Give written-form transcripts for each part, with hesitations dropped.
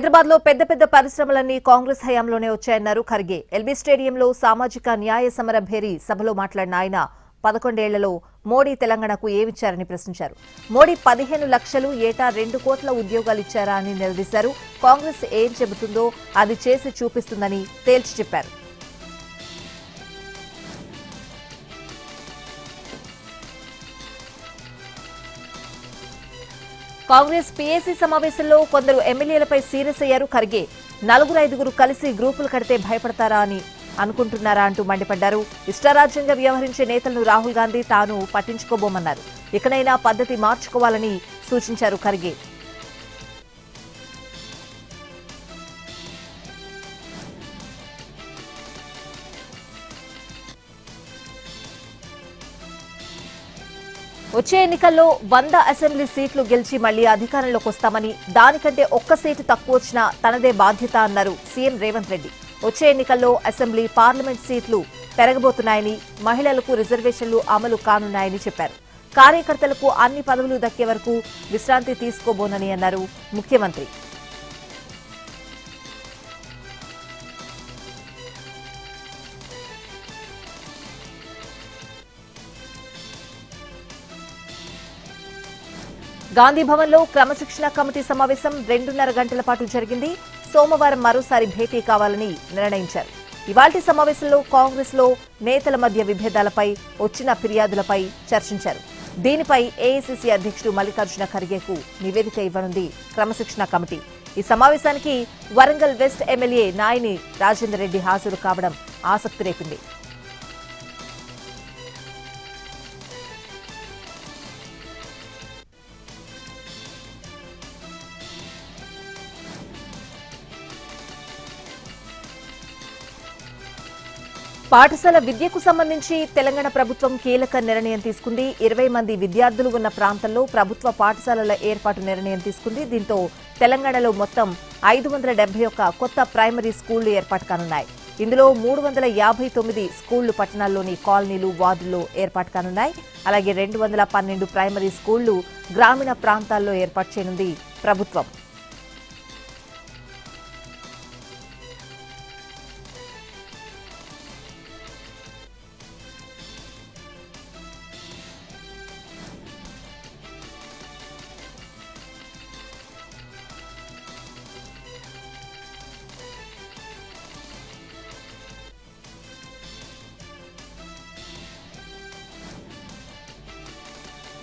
హైదరాబాద్ లో పెద్ద పెద్ద పరిశ్రమలన్నీ కాంగ్రెస్ హయాంలోనే వచ్చాయన్నారు ఖర్గే. ఎల్బీ స్టేడియంలో సామాజిక న్యాయ సమర భేరీ సభలో మాట్లాడిన ఆయన 11 ఏళ్లలో మోడీ తెలంగాణకు ఏమిచ్చారని ప్రశ్నించారు. మోడీ 15 లక్షలు ఏటా 2 కోట్ల ఉద్యోగాలు ఇచ్చారా అని నిలదీశారు. కాంగ్రెస్ ఏం చెబుతుందో అది చేసి చూపిస్తుందని తేల్చి చెప్పారు. కాంగ్రెస్ పీఏసీ సమావేశంలో కొందరు ఎమ్మెల్యేలపై సీరియస్ అయ్యారు ఖర్గే. 4-5 కలిసి గ్రూపులు కడితే భయపడతారా అని అనుకుంటున్నారా అంటూ మండిపడ్డారు. ఇష్టారాజ్యంగా వ్యవహరించే నేతలను రాహుల్ గాంధీ తాను పట్టించుకోబోమన్నారు. ఇకనైనా పద్ధతి మార్చుకోవాలని సూచించారు ఖర్గే. వచ్చే ఎన్నికల్లో 100 అసెంబ్లీ సీట్లు గెలిచి మళ్లీ అధికారంలోకి వస్తామని, దానికంటే ఒక్క సీటు తక్కువ వచ్చినా తనదే బాధ్యత అన్నారు సీఎం రేవంత్ రెడ్డి. వచ్చే ఎన్నికల్లో అసెంబ్లీ, పార్లమెంట్ సీట్లు పెరగబోతున్నాయని, మహిళలకు రిజర్వేషన్లు అమలు కానున్నాయని చెప్పారు. కార్యకర్తలకు అన్ని పదవులు దక్కే వరకు విశ్రాంతి తీసుకోబోనని అన్నారు ముఖ్యమంత్రి. గాంధీ భవన్లో క్రమశిక్షణ కమిటీ సమావేశం 2.5 గంటల పాటు జరిగింది. సోమవారం మరోసారి భేటీ కావాలని నిర్ణయించారు. ఇవాల్టి సమావేశంలో కాంగ్రెస్ లో నేతల మధ్య విభేదాలపై, వచ్చిన ఫిర్యాదులపై చర్చించారు. దీనిపై ఏఐసీసీ అధ్యక్షుడు మల్లికార్జున ఖర్గేకు నివేదిక ఇవ్వనుంది క్రమశిక్షణ కమిటీ. ఈ సమావేశానికి వరంగల్ వెస్ట్ ఎమ్మెల్యే నాయని రాజేందర్ రెడ్డి హాజరు కావడం ఆసక్తి రేపింది. పాఠశాల విద్యకు సంబంధించి తెలంగాణ ప్రభుత్వం కీలక నిర్ణయం తీసుకుంది. 20 మంది విద్యార్థులు ఉన్న ప్రాంతంలో ప్రభుత్వ పాఠశాలల ఏర్పాటు నిర్ణయం తీసుకుంది. దీంతో తెలంగాణలో మొత్తం 571 కొత్త ప్రైమరీ స్కూళ్లు ఏర్పాటు కానున్నాయి. ఇందులో 359 స్కూళ్లు పట్టణాల్లోని కాలనీలు, వార్డుల్లో ఏర్పాటు కానున్నాయి. అలాగే 212 ప్రైమరీ స్కూళ్లు గ్రామీణ ప్రాంతాల్లో ఏర్పాటు చేయనుంది ప్రభుత్వం.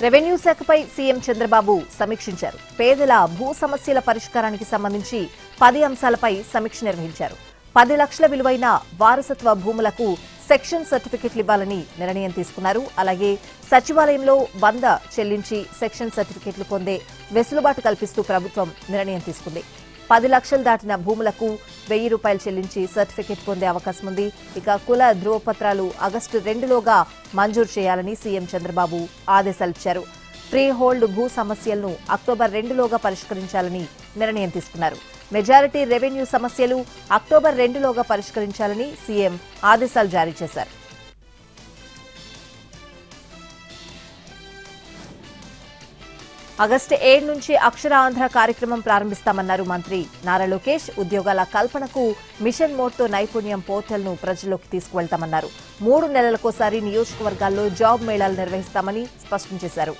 రెవెన్యూ శాఖపై సీఎం చంద్రబాబు సమీక్షించారు. పేదల భూ సమస్యల పరిష్కారానికి సంబంధించి 10 అంశాలపై సమీక్ష నిర్వహించారు. 10 లక్షల విలువైన వారసత్వ భూములకు సెక్షన్ సర్టిఫికెట్లు ఇవ్వాలని నిర్ణయం తీసుకున్నారు. అలాగే సచివాలయంలో 100 చెల్లించి సెక్షన్ సర్టిఫికెట్లు పొందే వెసులుబాటు కల్పిస్తూ ప్రభుత్వం నిర్ణయం తీసుకుంది. 10 లక్షలు దాటిన భూములకు 1000 రూపాయలు చెల్లించి సర్టిఫికెట్ పొందే అవకాశం ఉంది. ఇక కుల ధృవపత్రాలు ఆగస్టు 2లోగా మంజూరు చేయాలని సీఎం చంద్రబాబు ఆదేశాలిచ్చారు. ఫ్రీ హోల్డ్ భూ సమస్యలను అక్టోబర్ 2లోగా పరిష్కరించాలని నిర్ణయం తీసుకున్నారు. మెజారిటీ రెవెన్యూ సమస్యలు అక్టోబర్ 2లోగా పరిష్కరించాలని సీఎం ఆదేశాలు జారీ చేశారు. ఆగస్టు 7 నుంచి అక్షర ఆంధ్ర కార్యక్రమం ప్రారంభిస్తామన్నారు మంత్రి నారా లోకేష్. ఉద్యోగాల కల్పనకు మిషన్ మోడ్తో నైపుణ్యం పోర్టల్ను ప్రజల్లోకి తీసుకువెళ్తామన్నారు. 3 నెలలకోసారి నియోజకవర్గాల్లో జాబ్ మేళాలు నిర్వహిస్తామని స్పష్టం చేశారు.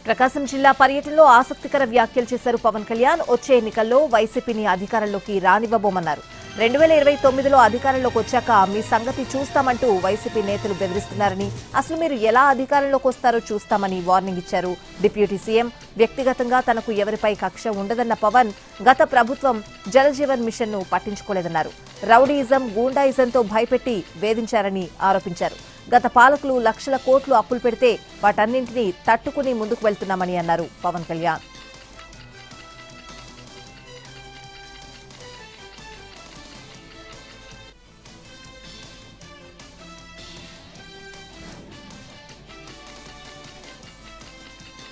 ప్రకాశం జిల్లా పర్యటనలో ఆసక్తికర వ్యాఖ్యలు చేశారు పవన్ కళ్యాణ్. వచ్చే ఎన్నికల్లో వైసీపీని అధికారంలోకి రానివ్వబోమన్నారు. 2029లో అధికారంలోకి వచ్చాక మీ సంగతి చూస్తామంటూ వైసీపీ నేతలు బెదిరిస్తున్నారని, అసలు మీరు ఎలా అధికారంలోకి వస్తారో చూస్తామని వార్నింగ్ ఇచ్చారు డిప్యూటీ సీఎం. వ్యక్తిగతంగా తనకు ఎవరిపై కక్ష ఉండదన్న పవన్ గత ప్రభుత్వం జలజీవన్ మిషన్ను పట్టించుకోలేదన్నారు. రౌడీయిజం, గూండాయిజంతో భయపెట్టి వేధించారని ఆరోపించారు. గత పాలకులు లక్షల కోట్లు అప్పులు పెడితే వాటన్నింటినీ తట్టుకుని ముందుకు వెళ్తున్నామని అన్నారు పవన్ కళ్యాణ్.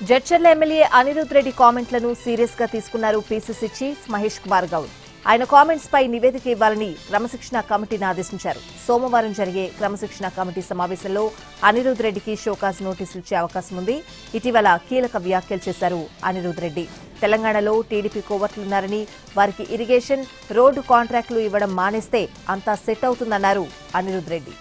జడ్చర్ల ఎమ్మెల్యే అనిరుద్ రెడ్డి కామెంట్లను సీరియస్ గా తీసుకున్నారు పీసీసీ చీఫ్ మహేష్ కుమార్ గౌడ్. ఆయన కామెంట్స్ పై నివేదిక ఇవ్వాలని క్రమశిక్షణ కమిటీని ఆదేశించారు. సోమవారం జరిగే క్రమశిక్షణ కమిటీ సమావేశంలో అనిరుద్ రెడ్డికి షోకాజ్ నోటీసులు ఇచ్చే అవకాశం ఉంది. ఇటీవల కీలక వ్యాఖ్యలు చేశారు అనిరుద్ రెడ్డి. తెలంగాణలో టీడీపీ కోవర్టులున్నారని, వారికి ఇరిగేషన్, రోడ్డు కాంట్రాక్టులు ఇవ్వడం మానేస్తే అంతా సెట్ అవుతుందన్నారు అనిరుద్ రెడ్డి.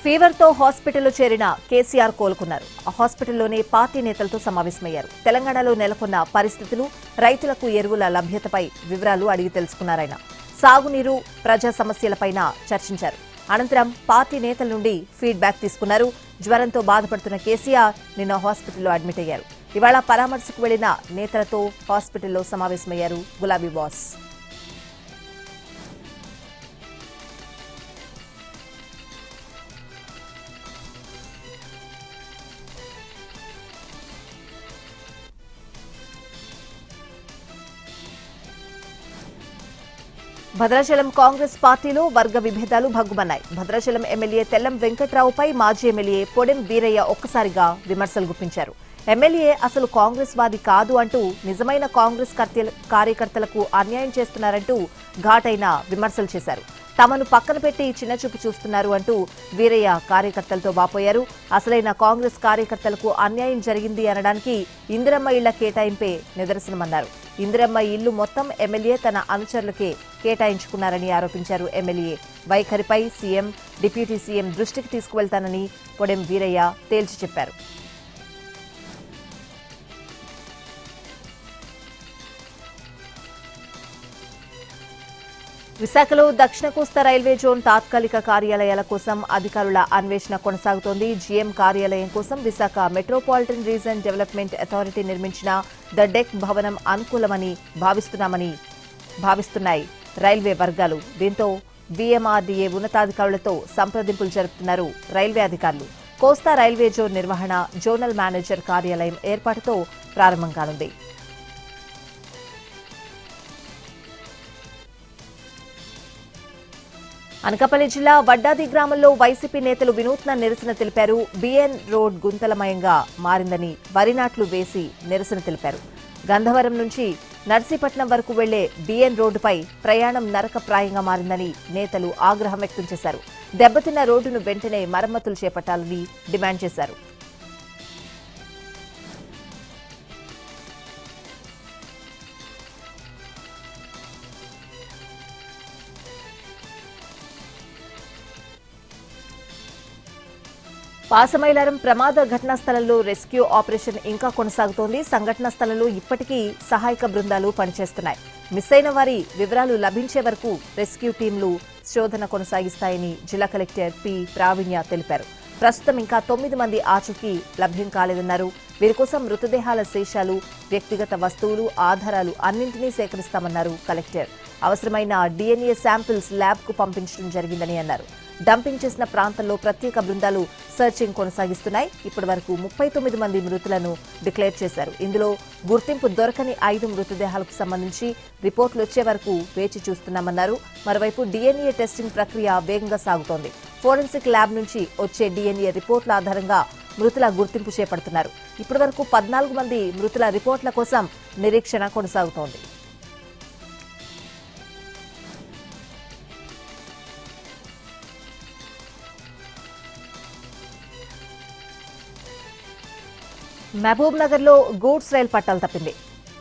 ఫీవర్తో హాస్పిటల్లో చేరిన కేసీఆర్ కోలుకున్నారు. ఆ హాస్పిటల్లోనే పార్టీ నేతలతో సమావేశమయ్యారు. తెలంగాణలో నెలకొన్న పరిస్థితులు, రైతులకు ఎరువుల లభ్యతపై వివరాలు అడిగి తెలుసుకున్నారాయన. సాగునీరు, ప్రజా సమస్యలపైన చర్చించారు. అనంతరం పార్టీ నేతల నుండి ఫీడ్బ్యాక్ తీసుకున్నారు. జ్వరంతో బాధపడుతున్న కేసీఆర్ నిన్న హాస్పిటల్లో అడ్మిట్ అయ్యారు. ఇవాళ పరామర్శకు వెళ్లిన నేతలతో హాస్పిటల్లో సమావేశమయ్యారు గులాబీ బాస్. భద్రాచలం కాంగ్రెస్ పార్టీలో వర్గ విభేదాలు భగ్గుమన్నాయి. భద్రాచలం ఎమ్మెల్యే తెల్లం వెంకట్రావుపై మాజీ ఎమ్మెల్యే పొడెం వీరయ్య ఒక్కసారిగా విమర్శలు గుప్పించారు. ఎమ్మెల్యే అసలు కాంగ్రెస్ వాది కాదు అంటూ, నిజమైన కాంగ్రెస్ కార్యకర్తలకు అన్యాయం చేస్తున్నారంటూ ఘాటైన విమర్శలు చేశారు. తమను పక్కన పెట్టి చిన్నచూపు చూస్తున్నారు అంటూ వీరయ్య కార్యకర్తలతో వాపోయారు. అసలైన కాంగ్రెస్ కార్యకర్తలకు అన్యాయం జరిగింది అనడానికి ఇందిరమ్మ ఇళ్ల కేటాయింపే నిదర్శనమన్నారు. ఇందిరమ్మ ఇల్లు మొత్తం ఎమ్మెల్యే తన అనుచరులకే కేటాయించుకున్నారని ఆరోపించారు. ఎమ్మెల్యే వైఖరిపై సీఎం, డిప్యూటీ సీఎం దృష్టికి తీసుకువెళ్తానని పొడెం వీరయ్య తేల్చి చెప్పారు. విశాఖలో దక్షిణ కోస్తా రైల్వే జోన్ తాత్కాలిక కార్యాలయాల కోసం అధికారుల అన్వేషణ కొనసాగుతోంది. జీఎం కార్యాలయం కోసం Visakha metropolitan reason development authority నిర్మించిన ద డెక్ భవనం అనుకూలమని భావిస్తున్నాయి రైల్వే వర్గాలు. దీంతో వీఎంఆర్డీఏ ఉన్నతాధికారులతో సంప్రదింపులు జరుపుతున్నారు రైల్వే అధికారులు. కోస్తా రైల్వే జోన్ నిర్వహణ జోనల్ మేనేజర్ కార్యాలయం ఏర్పాటుతో ప్రారంభం కానుంది. అనకాపల్లి జిల్లా వడ్డాది గ్రామంలో వైసీపీ నేతలు వినూత్న నిరసన తెలిపారు. బిఎన్ రోడ్ గుంతలమయంగా మారిందని వరి నాట్లు వేసి నిరసన తెలిపారు. గంధవరం నుంచి నర్సీపట్నం వరకు వెళ్లే బిఎన్ రోడ్డుపై ప్రయాణం నరకప్రాయంగా మారిందని నేతలు ఆగ్రహం వ్యక్తం చేశారు. దెబ్బతిన్న రోడ్డును వెంటనే మరమ్మతులు చేపట్టాలని డిమాండ్ చేశారు. పాసమైలారం ప్రమాద ఘటనా స్థలంలో రెస్క్యూ ఆపరేషన్ ఇంకా కొనసాగుతోంది. సంఘటనా స్థలంలో ఇప్పటికీ సహాయక బృందాలు పనిచేస్తున్నాయి. మిస్ అయిన వారి వివరాలు లభించే వరకు రెస్క్యూ టీంలు శోధన కొనసాగిస్తాయని జిల్లా కలెక్టర్ పి ప్రావీణ్య తెలిపారు. ప్రస్తుతం ఇంకా 9 మంది ఆచూకీ లభ్యం కాలేదన్నారు. వీరి కోసం మృతదేహాల శేషాలు, వ్యక్తిగత వస్తువులు, ఆధారాలు అన్నింటినీ సేకరిస్తామన్నారు కలెక్టర్. అవసరమైన డీఎన్ఏ శాంపిల్స్ ల్యాబ్ కు పంపించడం జరిగిందని అన్నారు. డంపింగ్ చేసిన ప్రాంతంలో ప్రత్యేక బృందాలు సర్చింగ్ కొనసాగిస్తున్నాయి. ఇప్పటి వరకు 39 మంది మృతులను డిక్లేర్ చేశారు. ఇందులో గుర్తింపు దొరకని 5 మృతదేహాలకు సంబంధించి రిపోర్టులు వచ్చే వరకు వేచి చూస్తున్నామన్నారు. మరోవైపు డీఎన్ఏ టెస్టింగ్ ప్రక్రియ వేగంగా సాగుతోంది. ఫోరెన్సిక్ ల్యాబ్ నుంచి వచ్చే డీఎన్ఏ రిపోర్టుల ఆధారంగా మృతుల గుర్తింపు చేపడుతున్నారు. ఇప్పటి వరకు 14 మంది మృతుల రిపోర్టుల కోసం నిరీక్షణ కొనసాగుతోంది. మహబూబ్ నగర్ లో గూడ్స్ రైలు పట్టాలు తప్పింది.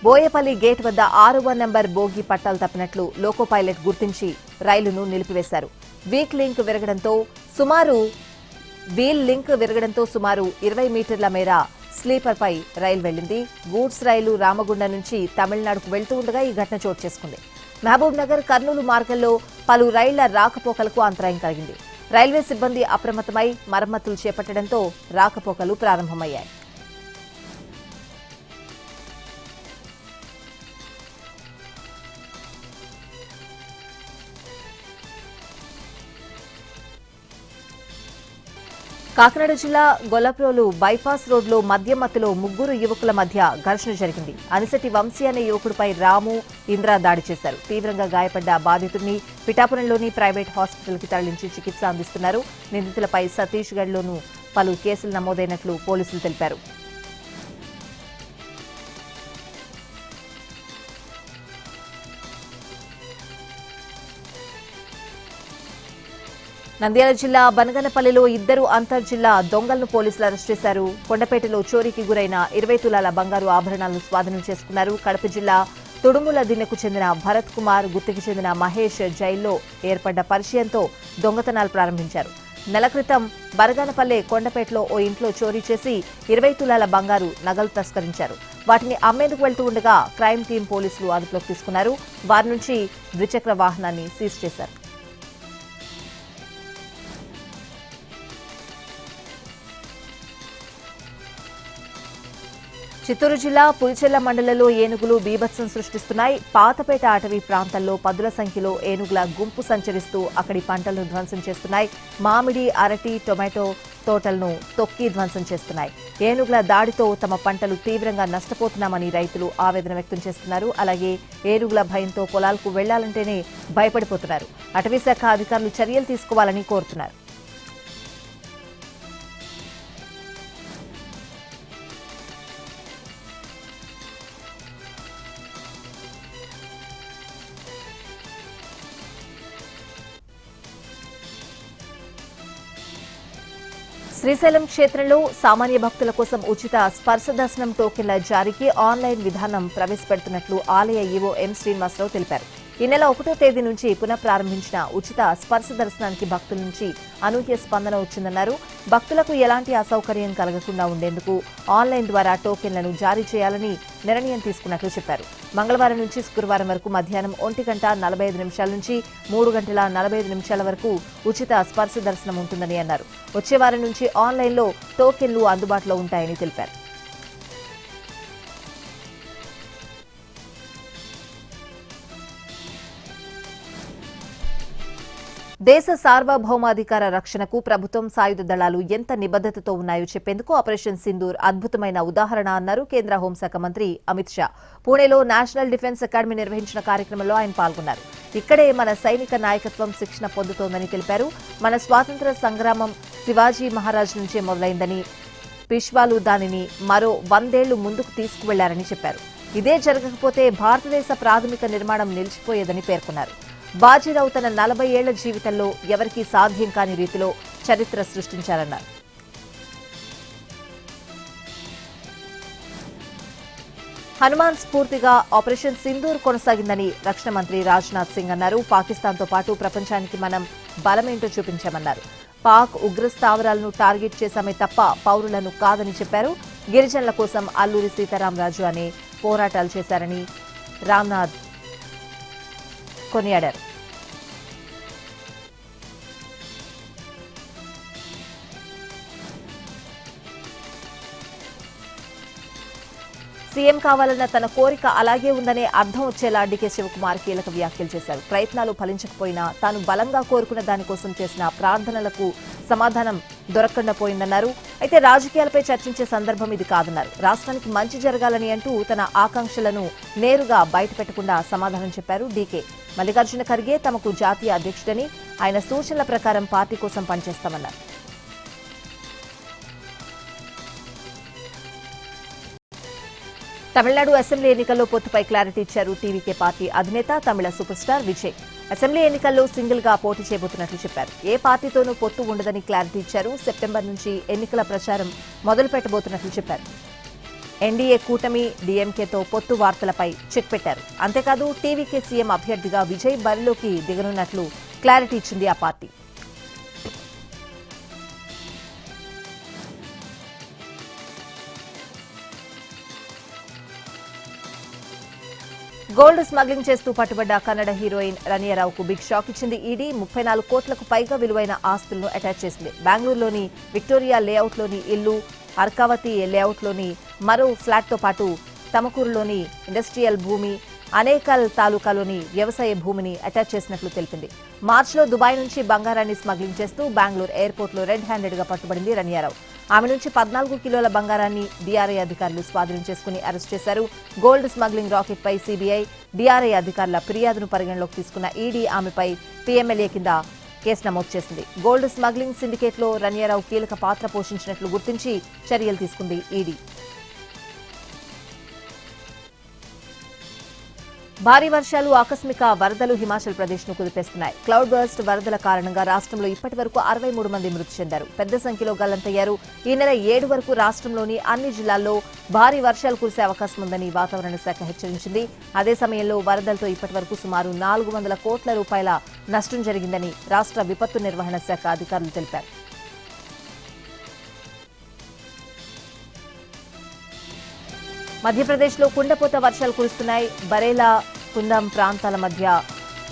బోయపల్లి గేట్ వద్ద 6వ నెంబర్ బోగి పట్టాలు తప్పినట్లు లోకో పైలట్ గుర్తించి రైలును నిలిపివేశారు. వీల్ లింక్ విరగడంతో సుమారు 20 మీటర్ల మేర స్లీపర్ పై రైలు వెళ్లింది. గూడ్స్ రైలు రామగుండం నుంచి తమిళనాడుకు వెళ్తూ ఉండగా ఈ ఘటన చోటు చేసుకుంది. మహబూబ్ నగర్ కర్నూలు మార్గంలో పలు రైళ్ల రాకపోకలకు అంతరాయం కలిగింది. రైల్వే సిబ్బంది అప్రమత్తమై మరమ్మతులు చేపట్టడంతో రాకపోకలు ప్రారంభమయ్యాయి. కాకినాడ జిల్లా గొల్లప్రోలు బైపాస్ రోడ్లో మద్యం మత్తులో ముగ్గురు యువకుల మధ్య ఘర్షణ జరిగింది. అనిశెట్టి వంశీ అనే యువకుడిపై రాము, ఇంద్ర దాడి చేశారు. తీవ్రంగా గాయపడ్డ బాధితుడిని పిఠాపురంలోని ప్రైవేట్ హాస్పిటల్కి తరలించి చికిత్స అందిస్తున్నారు. నిందితులపై సతీష్ గఢ్లోనూ పలు కేసులు నమోదైనట్లు పోలీసులు తెలిపారు. నంద్యాల జిల్లా బనగనపల్లిలో ఇద్దరు అంతర్జిల్లా దొంగలను పోలీసులు అరెస్ట్ చేశారు. కొండపేటలో చోరీకి గురైన 20 తులాల బంగారు ఆభరణాలను స్వాధీనం చేసుకున్నారు. కడప జిల్లా తుడుముల దిన్నెకు చెందిన భరత్ కుమార్, గుత్తికి చెందిన మహేష్ జైల్లో ఏర్పడ్డ పరిచయంతో దొంగతనాలు ప్రారంభించారు. నెల క్రితం బనగనపల్లె కొండపేటలో ఓ ఇంట్లో చోరీ చేసి 20 తులాల బంగారు నగలు తస్కరించారు. వాటిని అమ్మేందుకు వెళ్తూ ఉండగా క్రైమ్ టీం పోలీసులు అదుపులోకి తీసుకున్నారు. వారి నుంచి ద్విచక్ర వాహనాన్ని సీజ్ చేశారు. చిత్తూరు జిల్లా పులిచెర్ల మండలంలో ఏనుగులు బీభత్సం సృష్టిస్తున్నాయి. పాతపేట అటవీ ప్రాంతాల్లో పదుల సంఖ్యలో ఏనుగుల గుంపు సంచరిస్తూ అక్కడి పంటలను ధ్వంసం చేస్తున్నాయి. మామిడి, అరటి, టొమాటో తోటలను తొక్కి ధ్వంసం చేస్తున్నాయి. ఏనుగుల దాడితో తమ పంటలు తీవ్రంగా నష్టపోతున్నామని రైతులు ఆవేదన వ్యక్తం చేస్తున్నారు. అలాగే ఏనుగుల భయంతో పొలాలకు వెళ్లాలంటేనే భయపడిపోతున్నారు. అటవీ శాఖ అధికారులు చర్యలు తీసుకోవాలని కోరుతున్నారు. శ్రీశైలం క్షేత్రంలో సామాన్య భక్తుల కోసం ఉచిత స్పర్శ దర్శనం టోకెన్ల జారీకి ఆన్లైన్ విధానం ప్రవేశపెడుతున్నట్లు ఆలయ ఈవో ఎం శ్రీనివాసరావు తెలిపారు. ఈ నెల 1వ తేదీ నుంచి పునఃప్రారంభించిన ఉచిత స్పర్శ దర్శనానికి భక్తుల నుంచి అనూహ్య స్పందన వచ్చిందన్నారు. భక్తులకు ఎలాంటి అసౌకర్యం కలగకుండా ఉండేందుకు ఆన్లైన్ ద్వారా టోకెన్లను జారీ చేయాలని నిర్ణయం తీసుకున్నట్లు చెప్పారు. మంగళవారం నుంచి శుక్రవారం వరకు మధ్యాహ్నం 1:45 నుంచి 3:45 వరకు ఉచిత స్పర్శ దర్శనం ఉంటుందని అన్నారు. వచ్చే వారం నుంచి ఆన్లైన్లో టోకెన్లు అందుబాటులో ఉంటాయని తెలిపారు. దేశ సార్వభౌమాధికార రక్షణకు ప్రభుత్వం, సాయుధ దళాలు ఎంత నిబద్ధతతో ఉన్నాయో చెప్పేందుకు ఆపరేషన్ సింధూర్ అద్భుతమైన ఉదాహరణ అన్నారు కేంద్ర హోంశాఖ మంత్రి అమిత్ షా. పూణేలో నేషనల్ డిఫెన్స్ అకాడమీ నిర్వహించిన కార్యక్రమంలో ఆయన పాల్గొన్నారు. ఇక్కడే మన సైనిక నాయకత్వం శిక్షణ పొందుతోందని తెలిపారు. మన స్వాతంత్ర్య సంగ్రామం శివాజీ మహారాజ్ నుంచే మొదలైందని, పిష్వాలు దానిని మరో 100 ఏళ్లు ముందుకు తీసుకువెళ్లారని చెప్పారు. ఇదే జరగకపోతే భారతదేశ ప్రాథమిక నిర్మాణం నిలిచిపోయేదని పేర్కొన్నారు. బాజీరావు తన 40 ఏళ్ల జీవితంలో ఎవరికీ సాధ్యం కాని రీతిలో చరిత్ర సృష్టించారన్నారు. హనుమాన్ స్ఫూర్తిగా ఆపరేషన్ సింధూర్ కొనసాగిందని రక్షణ మంత్రి రాజ్నాథ్ సింగ్ అన్నారు. పాకిస్తాన్తో పాటు ప్రపంచానికి మనం బలమేంటో చూపించామన్నారు. పాక్ ఉగ్ర స్థావరాలను టార్గెట్ చేశామే తప్ప పౌరులను కాదని చెప్పారు. గిరిజనుల కోసం అల్లూరి సీతారామరాజు అనే పోరాటాలు చేశారని రామ్నాథ్ కొనియాడారు. సీఎం కావాలన్న తన కోరిక అలాగే ఉందనే అర్థం వచ్చేలా డీకే శివకుమార్ కీలక వ్యాఖ్యలు చేశారు. ప్రయత్నాలు ఫలించకపోయినా తాను బలంగా కోరుకున్న దానికోసం చేసిన ప్రార్థనలకు సమాధానం దొరకకుండా పోయిందన్నారు. అయితే రాజకీయాలపై చర్చించే సందర్భం ఇది కాదన్నారు. రాష్ట్రానికి మంచి జరగాలని అంటూ తన ఆకాంక్షలను నేరుగా బయటపెట్టకుండా సమాధానం చెప్పారు డీకే. మల్లికార్జున ఖర్గే తమకు జాతీయ అధ్యక్షుడని, ఆయన సూచనల ప్రకారం పార్టీ కోసం పనిచేస్తామన్నారు. తమిళనాడు అసెంబ్లీ ఎన్నికల్లో పొత్తుపై క్లారిటీ ఇచ్చారు టీవీకే పార్టీ అధినేత తమిళ సూపర్ స్టార్ విజయ్. అసెంబ్లీ ఎన్నికల్లో సింగిల్ గా పోటీ చేయబోతున్నట్లు చెప్పారు. ఏ పార్టీతోనూ పొత్తు ఉండదని క్లారిటీ ఇచ్చారు. సెప్టెంబర్ నుంచి ఎన్నికల ప్రచారం మొదలు పెట్టబోతున్నట్లు చెప్పారు. ఎన్డీఏ కూటమి, డీఎంకేతో పొత్తు వార్తలపై చెక్ పెట్టారు. అంతేకాదు టీవీకే సీఎం అభ్యర్థిగా విజయ్ బరిలోకి దిగనున్నట్లు క్లారిటీ ఇచ్చింది ఆ పార్టీ. గోల్డ్ స్మగ్లింగ్ చేస్తూ పట్టుబడ్డ కన్నడ హీరోయిన్ రనియారావుకు బిగ్ షాక్ ఇచ్చింది ఈడీ. 34 కోట్లకు పైగా విలువైన ఆస్తులను అటాచ్ చేసింది. బెంగళూరులోని విక్టోరియా లేఅవుట్లోని ఇల్లు, అర్కావతి లేఅవుట్లోని మరో ఫ్లాట్తో పాటు తమకూరులోని ఇండస్ట్రియల్ భూమి, అనేకల్ తాలూకాలోని వ్యవసాయ భూమిని అటాచ్ చేసినట్లు తెలిపింది. మార్చిలో దుబాయ్ నుంచి బంగారాన్ని స్మగ్లింగ్ చేస్తూ బెంగళూరు ఎయిర్పోర్ట్లో రెడ్ హ్యాండెడ్ గా పట్టుబడింది రనియారావు. ఆమె నుంచి 14 కిలోల బంగారాన్ని డీఆర్ఐ అధికారులు స్వాధీనం చేసుకుని అరెస్ట్ చేశారు. గోల్డ్ స్మగ్లింగ్ రాకెట్ పై సీబీఐ, డీఆర్ఐ అధికారుల ఫిర్యాదును పరిగణలోకి తీసుకున్న ఈడీ ఆమెపై పీఎంఎల్ఏ కింద కేసు నమోదు చేసింది. గోల్డ్ స్మగ్లింగ్ సిండికేట్ లో రనియారావు కీలక పాత్ర పోషించినట్లు గుర్తించి చర్యలు తీసుకుంది ఈడీ. భారీ వర్షాలు, ఆకస్మిక వరదలు హిమాచల్ ప్రదేశ్ ను కుదిపేస్తున్నాయి. క్లౌడ్ బర్స్ట్ వరదల కారణంగా రాష్ట్రంలో ఇప్పటి వరకు 63 మంది మృతి చెందారు. పెద్ద సంఖ్యలో గల్లంతయ్యారు. ఈ నెల 7 వరకు రాష్ట్రంలోని అన్ని జిల్లాల్లో భారీ వర్షాలు కురిసే అవకాశం ఉందని వాతావరణ శాఖ హెచ్చరించింది. అదే సమయంలో వరదలతో ఇప్పటి వరకు సుమారు 400 కోట్ల రూపాయల నష్టం జరిగిందని రాష్ట్ర విపత్తు నిర్వహణ శాఖ అధికారులు తెలిపారు. మధ్యప్రదేశ్లో కుండపోత వర్షాలు కురుస్తున్నాయి. బరేలా, కుందం ప్రాంతాల మధ్య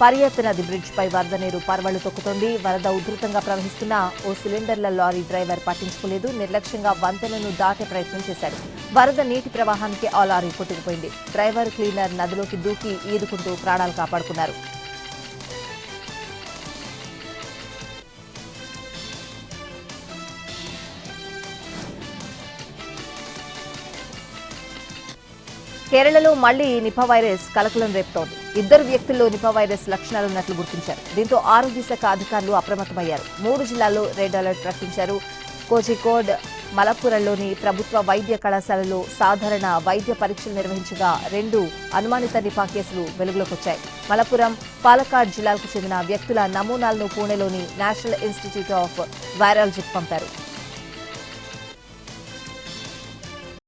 పరియత్ నది బ్రిడ్జ్ పై వరద నీరు పరవళ్లు తొక్కుతోంది. వరద ఉధృతంగా ప్రవహిస్తున్న ఓ సిలిండర్ల లారీ డ్రైవర్ పట్టించుకోలేదు. నిర్లక్ష్యంగా వంతెనను దాటే ప్రయత్నం చేశాడు. వరద నీటి ప్రవాహానికి ఆ లారీ కొట్టుకుపోయింది. డ్రైవర్, క్లీనర్ నదిలోకి దూకి ఈదుకుంటూ ప్రాణాలు కాపాడుకున్నారు. కేరళలో మళ్లీ నిపా వైరస్ కలకలం రేపుతోంది. 2 వ్యక్తుల్లో నిపా వైరస్ లక్షణాలున్నట్లు గుర్తించారు. దీంతో ఆరోగ్య శాఖ అధికారులు అప్రమత్తమయ్యారు. 3 జిల్లాల్లో రెడ్ అలర్ట్ ప్రకటించారు. కోజికోడ్, మలప్పురంలోని ప్రభుత్వ వైద్య కళాశాలలో సాధారణ వైద్య పరీక్షలు నిర్వహించగా 2 అనుమానిత నిపా కేసులు వెలుగులోకొచ్చాయి. మలప్పురం, పాలక్కాడ్ జిల్లాలకు చెందిన వ్యక్తుల నమూనాలను పూణేలోని నేషనల్ ఇన్స్టిట్యూట్ ఆఫ్ వైరాలజీకి పంపారు.